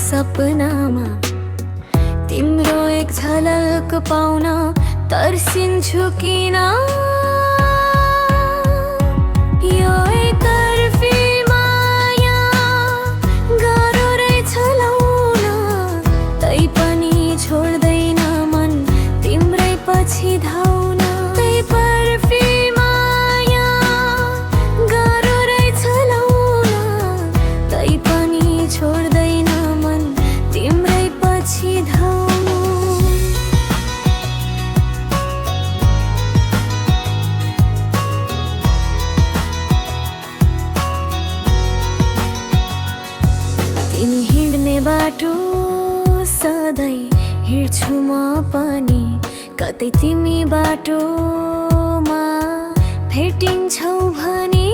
सपनामा तिम्रो एक झलक पाउन तर्सिन्छु किन। यो एकतर्फी माया गाह्रो रहेछ लाउन, तैपनि छोड्दैन मन तिम्रै पछि धाउन। तैतर्फी माया गाह्रो रहेछ लाउन, तैपनि छोड्दैन मन तिम्रै पछि धाउन। तिमी हिँड्ने बाटो सधैँ हिँड्छु म पनि, कतै तिमी बाटोमा भेटिन्छौ भनी।